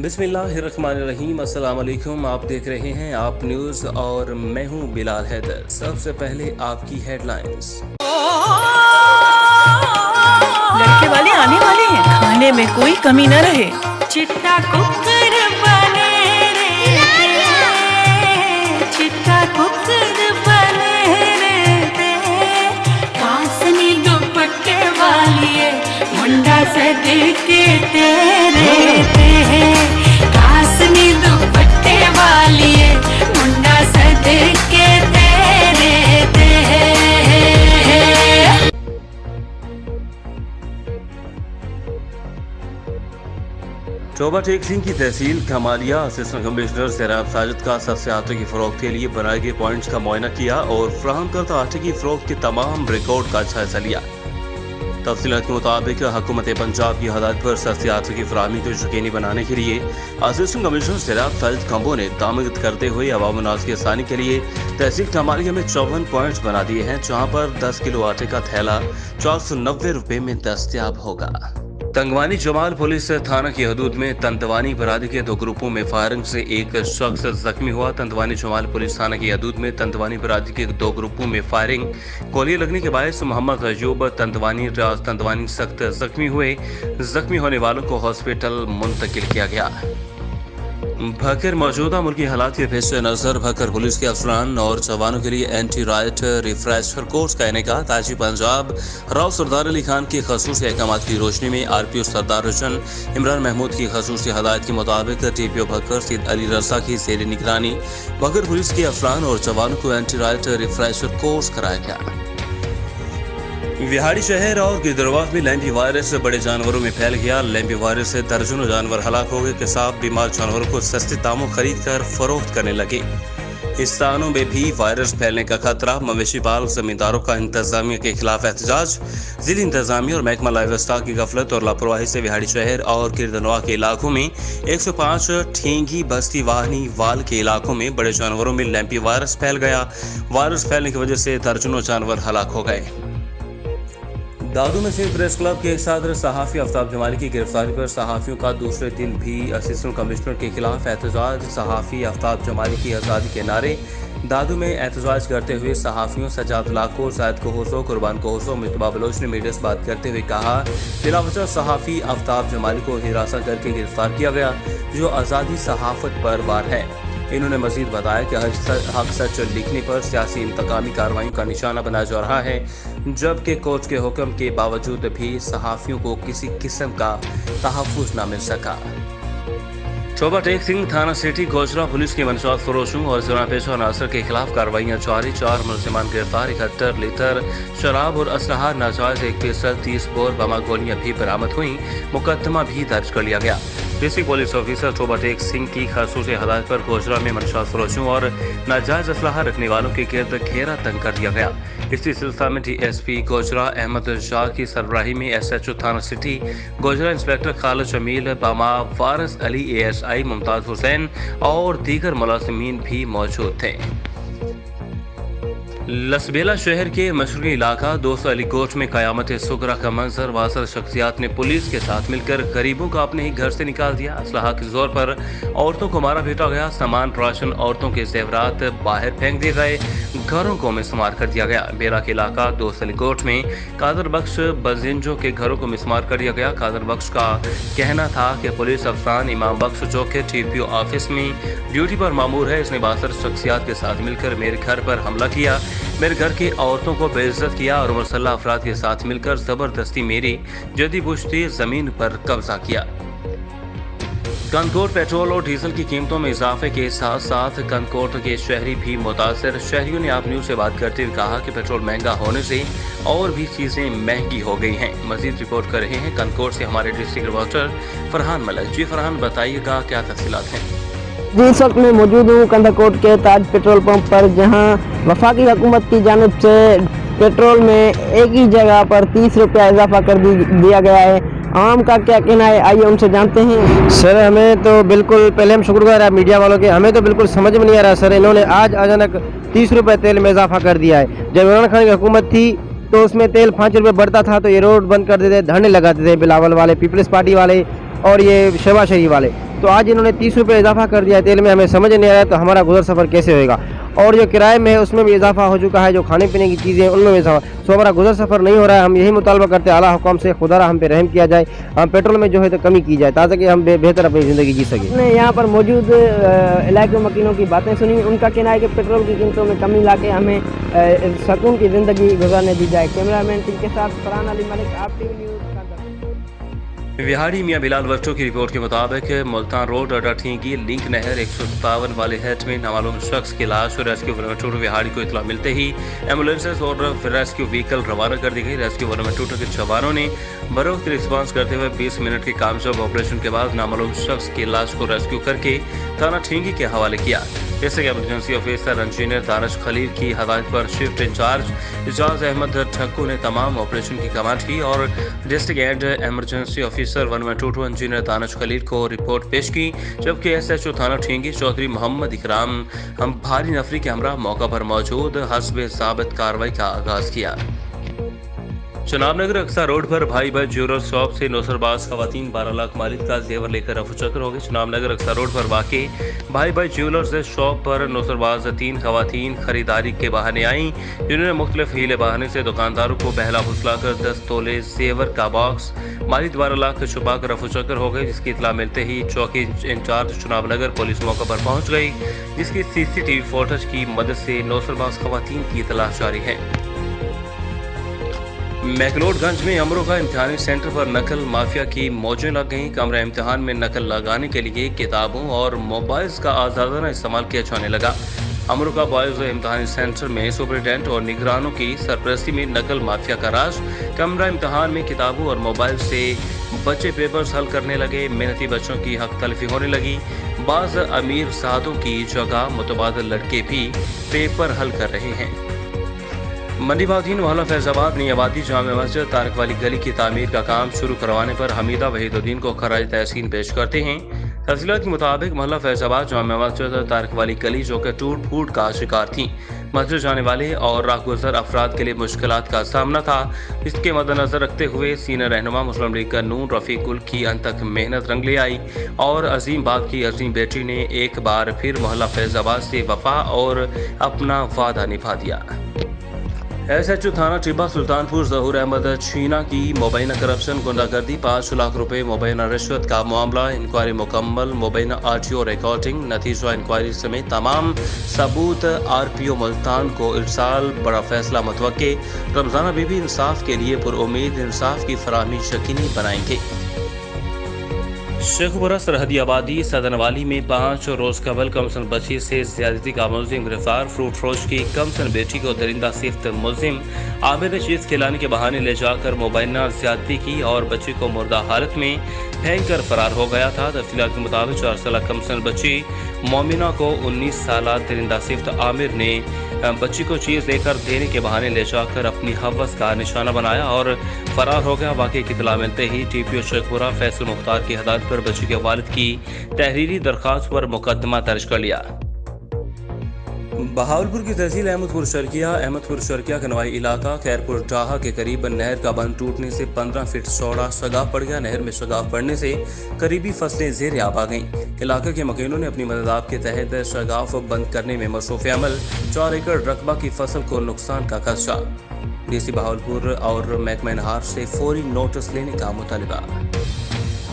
बिस्मिल्लाहिर्रहमानिर्रहीम। अस्सलाम वालेकुम। आप देख रहे हैं आप न्यूज़ और मैं हूं बिलाल हैदर। सबसे पहले आपकी हेडलाइंस। लड़के वाले आने वाले हैं, खाने में कोई कमी न रहे। चिट्टा कुकर बने रे, चिट्टा कुकर बने रे, कासनी दुपट्टे वाली मुंडा से देखे तेरे कासनी दुपट्टे वाली मुंडा से देखे तेरे चोबा टेक सिंह की तहसील कमालिया असिस्टेंट कमिश्नर सैराब साजिद का सबसे आटे की फरोख्त के लिए बनाए गए पॉइंट्स का मुआयना किया और फराहम करता आटे की फरोख्त के तमाम रिकॉर्ड का जायजा लिया। तफसीलात के मुताबिक हुकूमत पंजाब की हदायत पर सस्ती आटे की फराहमी को यकीनी बनाने के लिए असिस्टेंट कमिश्नर सैराब साजिद खम्बो ने तामीर करते हुए अवाम नाज की आसानी के लिए तहसील कमालिया में 54 पॉइंट्स बना दिए हैं, जहाँ पर 10 किलो आटे का थैला 490 रुपए में दस्तयाब होगा। तंगवानी जमाल पुलिस थाना की हदूद में तंतवानी बरादरी के 2 ग्रुपों में फायरिंग से एक शख्स जख्मी हुआ। तंतवानी जमाल पुलिस थाना की हदूद में तंतवानी बरादरी के 2 ग्रुपों में फायरिंग गोलियां लगने के बायस मोहम्मद अयूब तंतवानी राज तंतवानी सख्त जख्मी हुए। जख्मी होने वालों को हॉस्पिटल मुंतकिल किया गया। भकर मौजूदा मुल्की हालात के पेश नज़र भकर पुलिस के अफसरान और जवानों के लिए एंटी राइट रिफ्रेशर कोर्स का इनेका ताजी पंजाब राव सरदार अली खान के खसूसी अहकाम की रोशनी में RPO सरदार रजन इमरान महमूद की खसूसी हदायत के मुताबिक TPO भकर सैयद अली रजा की ज़ेर निगरानी भकर पुलिस के अफसरान और जवानों को एंटी राइट रिफ्रेशर कोर्स कराया गया। विहाड़ी शहर और गिरदरवास में लैंपी वायरस बड़े जानवरों में फैल गया। लैंपी वायरस से दर्जनों जानवर हलाक हो गए। किसान बीमार जानवरों को सस्ते दामों खरीद कर फरोख्त करने लगे। इस स्थानों में भी वायरस फैलने का खतरा। मवेशी पाल जमींदारों का इंतजामिया के खिलाफ एहतजाज। जिला इंतजामिया और महकमा लाइव स्टॉक की गफलत और लापरवाही से विहाड़ी शहर और गिरदनवा के इलाकों में 105 ठेंगी बस्ती वाहनी वाल के इलाकों में बड़े जानवरों में लैंपी वायरस फैल गया। वायरस फैलने की वजह से दर्जनों जानवर हलाक हो गए। दादू में सिंध प्रेस क्लब के सदर सहाफ़ी आफ्ताब जमाली की गिरफ्तारी पर सहाफ़ियों का दूसरे दिन भी असिस्टेंट कमिश्नर के खिलाफ एहतजाज। सहाफ़ी आफ्ताब जमाली की आज़ादी के नारे। दादू में एहतजाज करते हुए सहाफ़ियों सजाद लाको, जायद कोहसो, कुर्बान कोहसो, मुश्तबा बलोच ने मीडिया से बात करते हुए कहा, बिलावजह सहाफ़ी आफ्ताब जमाली को हिरासत करके गिरफ्तार किया गया, जो आज़ादी सहाफ़त पर वार है। इन्होंने मजीद बताया कि हक सच लिखने पर सियासी इंतकामी कार्रवाई का निशाना बनाया जा रहा है, जबकि कोर्ट के हुक्म के बावजूद भी सहाफ़ियों को किसी किस्म का तहफ़्फ़ुज़ न मिल सका। चोबा टेक सिंह थाना सिटी गोजरा पुलिस के मनशात फरोशों और जुर्म पेशा अनासर के खिलाफ कार्रवाइयाँ जारी। 4 मुलजिमान गिरफ्तार। 71 लीटर शराब और असलहा नाजायज 1 पिस्टल 30 बोर बमा गोलियां भी बरामद हुई। मुकदमा भी दर्ज कर लिया गया। District police officer Toba Tek Singh की खसूसी हदायत पर गोजरा में मनशात फरोशों और नाजायज असलहा रखने वालों के गिर्द घेरा तंग कर दिया गया। इसी सिलसिले में DSP गोजरा अहमद शाह की सरबराही में SHO थाना सिटी गोजरा इंस्पेक्टर खालिद जमील बमा वारिस अली ASI मुमताज हुसैन और दीगर मुलाजिमीन भी मौजूद थे। लसबेला शहर के मशरकी इलाका 200 अली कोट में कयामत सुगरा का मंजर। वासर शख्सियात ने पुलिस के साथ मिलकर गरीबों को अपने ही घर से निकाल दिया। असलहा के जोर पर औरतों को मारा पीटा गया। सामान राशन औरतों के जेवरात बाहर फेंक दिए गए। घरों को मिसमार कर दिया गया। बेला के इलाका 200 अली कोट में कादर बख्श बजिंजों के घरों को मिसमार कर दिया गया। कादर बख्श का कहना था कि पुलिस अफसरान इमाम बख्श जो के TPO ऑफिस में ड्यूटी पर मामूर है, इसने वासर शख्सियात के साथ मिलकर मेरे घर पर हमला किया, मेरे घर की औरतों को बेइज्जत किया और मुसल्लह अफराद के साथ मिलकर जबरदस्ती मेरी जदी पुश्ती जमीन पर कब्जा किया। कनकोट पेट्रोल और डीजल की कीमतों में इजाफे के साथ साथ कनकोट के शहरी भी मुतासर। शहरियों ने आप न्यूज़ से बात करते हुए कहा कि पेट्रोल महंगा होने से और भी चीज़ें महंगी हो गई हैं। मजीद रिपोर्ट कर रहे हैं कनकोट से हमारे डिस्ट्रिक्ट रिपोर्टर फरहान मलिक। जी फरहान, बताइएगा क्या तफसीलात हैं? जी, इस वक्त मैं मौजूद हूँ कंधाकोट के ताज पेट्रोल पंप पर, जहाँ वफाकी हुकूमत की जानिब से पेट्रोल में एक ही जगह पर 30 रुपया इजाफा कर दिया गया है। आवाम का क्या कहना है, आइए उनसे जानते हैं। सर, हमें तो बिल्कुल पहले हम शुक्रगुजार हैं मीडिया वालों के। हमें तो बिल्कुल समझ में नहीं आ रहा सर, इन्होंने आज अचानक 30 रुपये तेल में इजाफा कर दिया है। जब इमरान खान की हुकूमत थी तो उसमें तेल 5 रुपये बढ़ता था तो ये रोड बंद कर देते, धरने लगाते थे बिलावल वाले, पीपल्स पार्टी वाले और ये शहबाज शरीफ वाले। तो आज इन्होंने 30 रुपये इजाफा कर दिया है तेल में, हमें समझ नहीं आ रहा है तो हमारा गुजर सफ़र कैसे होएगा। और जो किराए में है उसमें भी इजाफा हो चुका है, जो खाने पीने की चीज़ें हैं उनमें भी इजाफा, सो हमारा गुजर सफ़र नहीं हो रहा है। हम यही मुतालबा करते हैं आला हुकाम से, खुदा हम पे रहम किया जाए, हम पेट्रोल में जो है तो कमी की जाए ताकि हम बेहतर अपनी ज़िंदगी जी सकें। हमने यहाँ पर मौजूद इलाके मकीनों की बातें सुनी, उनका कहना है कि पेट्रोल की कीमतों में कमी लाके हमें सुकून की ज़िंदगी गुजारने दी जाए। कैमरामैन टीम के साथ फरहान अली मलिक, आप टीवी न्यूज़। विहाड़ी मियाँ बिलाल भट्टो की रिपोर्ट के मुताबिक मुल्तान रोड अड्डा ठींगी लिंक नहर 157 वाले हेट में नामालूम शख्स की लाश रेस्क्यू वनमेटूर विहाड़ी को इतला मिलते ही एम्बुलेंसेज और रेस्क्यू व्हीकल रवाना कर दी गई। रेस्क्यू वनमेटूर के जवानों ने बरोक्त रिस्पांस करते हुए 20 मिनट के कामयाब ऑपरेशन के बाद नामालूम शख्स की लाश को रेस्क्यू करके थाना ठींगी के हवाले किया। जैसे कि emergency officer engineer Danish Khalil की हदायत पर शिफ्ट इंचार्ज इजाज अहमद ठक्कू ने तमाम ऑपरेशन की कमांड की और district and emergency officer 112 engineer Danish Khalil को रिपोर्ट पेश की, जबकि SHO थाना ठींगी चौधरी मोहम्मद इकराम हम भारी नफरी के हमरा मौका पर मौजूद हस्बे साबित कार्रवाई का आगाज किया। चनाब नगर अक्सा रोड पर भाई भाई ज्वेलर शॉप से नौसरबाज खवातीन 12 लाख मालिक का जेवर लेकर रफू चक्कर हो गई। चनाब नगर अक्सा रोड पर वाक़ई भाई भाई ज्वेलर्स शॉप पर नौसरबाज 3 खवातीन खरीदारी के बहाने आईं, जिन्होंने मुख्तलिफ हीले बहाने से दुकानदारों को बहला फुसला कर 10 तोले जेवर का बॉक्स मालिक 12 लाख छुपा कर रफू चक्कर हो गए। जिसकी इतला मिलते ही चौकी इंचार्ज चनाब नगर पुलिस मौका पर पहुंच गई, जिसकी CCTV फुटेज की मदद से नौसरबाज खवातीन की तलाश जारी है। मैकलोडगंज में अमरों का इम्तिहानी सेंटर पर नकल माफिया की मौजें लग गईं। कमरा इम्तिहान में नकल लगाने के लिए किताबों और मोबाइल्स का आज़ादाना इस्तेमाल किया जाने लगा। अमरों का बॉयज इम्तिहानी सेंटर में सुपरिटेंडेंट और निगरानों की सरपरस्ती में नकल माफिया का राज। कमरा इम्तिहान में किताबों और मोबाइल से बच्चे पेपर्स हल करने लगे, मेहनती बच्चों की हक तलफी होने लगी। बाज अमीर सादों की जगह मुतबादल लड़के भी पेपर हल कर रहे हैं। मंडी बागीन मोहल्ला फैजाबाद नई आबादी जामे मस्जिद तारक वाली गली की तामीर का काम शुरू करवाने पर हमीदा वहीदुद्दीन को खराज तहसीन पेश करते हैं। तफसीलात के मुताबिक मोहल्ला फैजाबाद जामे मस्जिद तारक वाली गली जो कि टूट फूट का शिकार थी, मस्जिद जाने वाले और राहगुजर अफराद के लिए मुश्किलात का सामना था। इसके मद्देनजर रखते हुए सीनियर रहनुमा मुस्लिम लीग का नून रफीकुल की अनथक मेहनत रंग ले आई और अजीम बाप की अजीम बेटी ने एक बार फिर मोहल्ला फैजाबाद से वफा और अपना वादा निभा दिया। SHO थाना टिब्बा सुल्तानपुर जहूर अहमद छीना की मुबैना करप्शन गुंडागर्दी 5 लाख रुपए मुबैना रिश्वत का मामला, इंक्वायरी मुकम्मल, मुबैना RTO रिकॉर्डिंग, नतीजा इंक्वायरी समेत तमाम सबूत RPO मुल्तान को इरसाल। बड़ा फैसला मुतवक्के, रमजाना बीबी इंसाफ के लिए पुरुम्मीद इंसाफ की फराहमी यकीनी बनाएंगे। शेखपुरा सरहदी आबादी सदनवाली में 5 रोज कबल कमसन बच्ची से ज्यादती का मुलजिम गिरफ्तार। फ्रूट फरोश की कमसन बेटी को दरिंदा सिफ्त मुलजिम आमिर ने चीज खिलाने के बहाने ले जाकर मुबैना ज्यादती की और बच्ची को मुर्दा हालत में फेंक कर फरार हो गया था। तफसीलात के मुताबिक 4 साल कमसन बच्ची मोमिना को 19 साल दरिंदा सिफ्त आमिर ने बच्ची को चीज लेकर देने के बहाने ले जाकर अपनी हवस का निशाना बनाया और फरार हो गया। वाकई की इत्तला मिलते ही TPO शेखपुरा फैसल मुख्तार की हदायत पर बच्ची के वालिद की तहरीरी दरखास्त पर मुकदमा दर्ज कर लिया। बहावलपुर की तहसील अहमदपुर शर्किया कनवाई इलाका खैरपुर डाहा के करीब नहर का बंद टूटने से 15 फीट चौड़ा शगाफ पड़ गया। नहर में शगाफ पड़ने से करीबी फसलें ज़ेर आब आ गईं। इलाके के मकीनों ने अपनी मदद के तहत शगाफ बंद करने में मसरूफ अमल। 4 एकड़ रकबा की फसल को नुकसान का खदशा। DC बहावलपुर और महकमा नहार से फौरी नोटिस लेने का मुतालबा।